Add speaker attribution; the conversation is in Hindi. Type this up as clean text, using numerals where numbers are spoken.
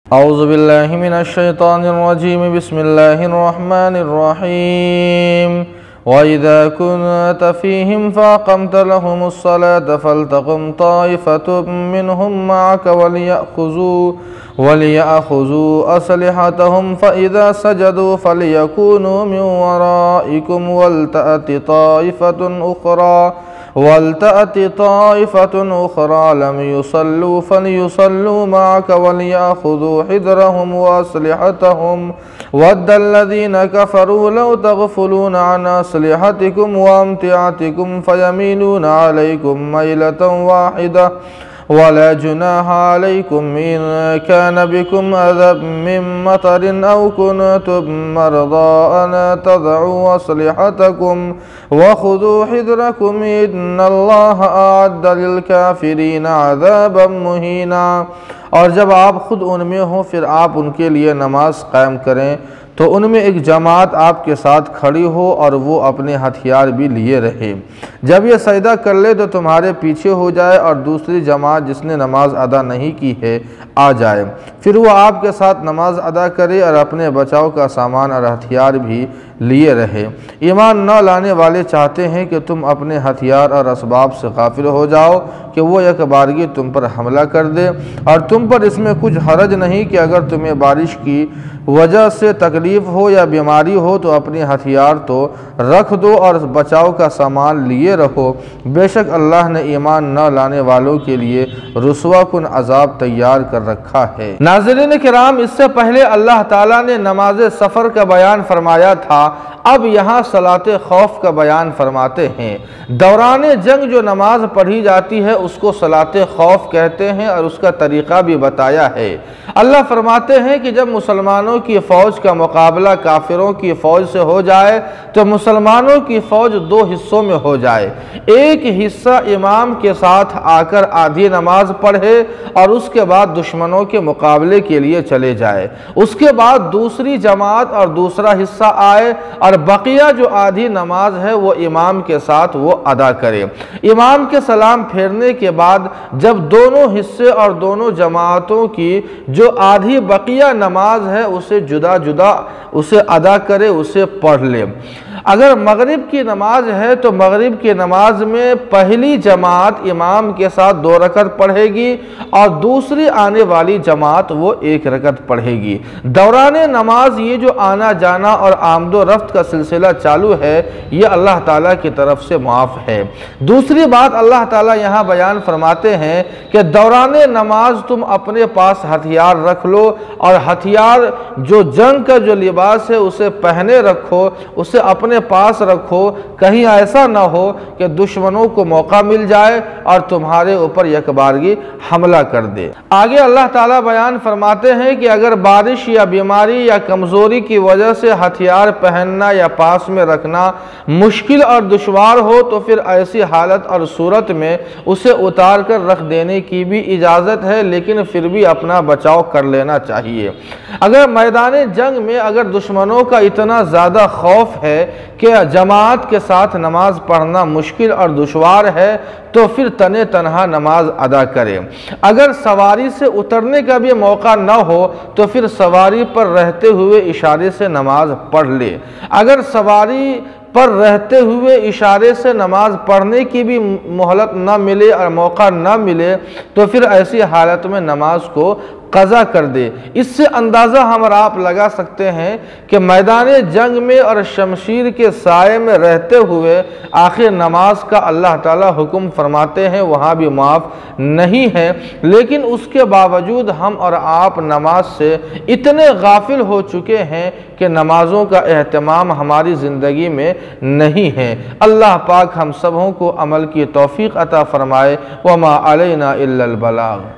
Speaker 1: औज़ुबिल्लाहि मिनश्शैतानिर्रजीम बिस्मिल्लाहिर्रहमानिर्रहीम वइज़ा कुन्त फ़ीहिम फ़अक़म्त लहुमुस्सलाता फ़लतक़ुम ताइफ़तुम मिनहुम मअक वलियअख़ुज़ू असलिहतहुम फ़इज़ा सजदू फ़लियकूनू मिन वराइकुम वल्तअति ताइफ़तुन उख़रा लम युसल्लू फ़लयुसल्लू मअक वलियअख़ुज़ू हिज़रहुम वअस्लिहतहुम वद्दल्लज़ीना कफ़रू लौ तग़फ़ुलूना अन अस्लिहतिकुम वअम्तिअतिकुम फ़यमीलूना अलैकुम मैलतन वाहिदा वला जुनाहा अलैकुम इन कान बिकुम अज़ब मिन मतरिन औ कुन्तुम मरदा अन तज़उ अस्लिहतकुम वख़ुज़ू हिज़रकुम इन्नल्लाह अअद्द लिलकाफ़िरीन अज़ाबन मुहीना। और जब आप खुद उनमें हो फिर आप उनके लिए नमाज कायम करें तो उनमें एक जमात आपके साथ खड़ी हो और वो अपने हथियार भी लिए रहे। जब ये सजदा कर ले तो तुम्हारे पीछे हो जाए और दूसरी जमात जिसने नमाज अदा नहीं की है आ जाए, फिर वो आपके साथ नमाज अदा करे और अपने बचाव का सामान और हथियार भी लिए रहे। ईमान न लाने वाले चाहते हैं कि तुम अपने हथियार और असबाब से गाफिल हो जाओ कि वो एक बारगी तुम पर हमला कर दे, और तुम पर इसमें कुछ हरज नहीं कि अगर तुम्हें बारिश की वजह से तकलीफ़ हो या बीमारी हो तो अपने हथियार तो रख दो और बचाव का सामान लिए रहो। बेशक अल्लाह ने ईमान न लाने वालों के लिए रुसवा कुन अजाब तैयार कर रखा है। नाज़रीन किराम, इससे पहले अल्लाह ताला ने नमाज सफ़र का बयान फरमाया था, अब यहाँ सलाते खौफ का बयान फरमाते हैं। दौरान जंग जो नमाज पढ़ी जाती है उसको सलाते खौफ कहते हैं और उसका तरीक़ा भी बताया है। अल्लाह फरमाते हैं कि जब मुसलमानों की फ़ौज का मुकाबला काफिरों की फ़ौज से हो जाए तो मुसलमानों की फ़ौज दो हिस्सों में हो जाए। एक हिस्सा इमाम के साथ आकर आधी नमाज पढ़े और उसके बाद दुश्मनों के मुकाबले के लिए चले जाए। उसके बाद दूसरी जमात और दूसरा हिस्सा आए और बकिया जो आधी नमाज है वो इमाम के साथ वो अदा करे। इमाम के सलाम फेरने के बाद जब दोनों हिस्से और दोनों जमातों की जो आधी बकिया नमाज है उसे जुदा जुदा उसे अदा करे, उसे पढ़ ले। अगर मगरिब की नमाज है तो मगरिब की नमाज में पहली जमात इमाम के साथ 2 रकत पढ़ेगी और दूसरी आने वाली जमात वो 1 रकत पढ़ेगी। दौरान नमाज ये जो आना जाना और आमदो रफ्त का सिलसिला चालू है ये अल्लाह ताला की तरफ से माफ़ है। दूसरी बात अल्लाह ताला यहाँ बयान फरमाते हैं कि दौरान नमाज तुम अपने पास हथियार रख लो और हथियार जो जंग का जो लिबास है उसे पहने रखो, उसे अपने पास रखो, कहीं ऐसा ना हो कि दुश्मनों को मौका मिल जाए और तुम्हारे ऊपर यकबारगी हमला कर दे। आगे अल्लाह ताला बयान फरमाते हैं कि अगर बारिश या बीमारी या कमज़ोरी की वजह से हथियार पहनना या पास में रखना मुश्किल और दुश्वार हो तो फिर ऐसी हालत और सूरत में उसे उतार कर रख देने की भी इजाज़त है, लेकिन फिर भी अपना बचाव कर लेना चाहिए। अगर मैदान जंग में अगर दुश्मनों का इतना ज़्यादा खौफ है कि जमात के साथ नमाज पढ़ना मुश्किल और दुश्वार है तो फिर तने तनहा नमाज अदा करें। अगर सवारी से उतरने का भी मौका न हो तो फिर सवारी पर रहते हुए इशारे से नमाज पढ़ ले। अगर सवारी पर रहते हुए इशारे से नमाज पढ़ने की भी मोहलत न मिले और मौका न मिले तो फिर ऐसी हालत में नमाज को कज़ा कर दे। इससे अंदाज़ा हम और आप लगा सकते हैं कि मैदान जंग में और शमशीर के साये में रहते हुए आखिर नमाज का अल्लाह ताला हुक्म फरमाते हैं वहाँ भी माफ़ नहीं है, लेकिन उसके बावजूद हम और आप नमाज से इतने गाफिल हो चुके हैं कि नमाज़ों का एहतमाम हमारी ज़िंदगी में नहीं है। अल्लाह पाक हम सबों को अमल की तौफ़ीक़ अता फ़रमाए। वमा अलैना इल्लल बलाग।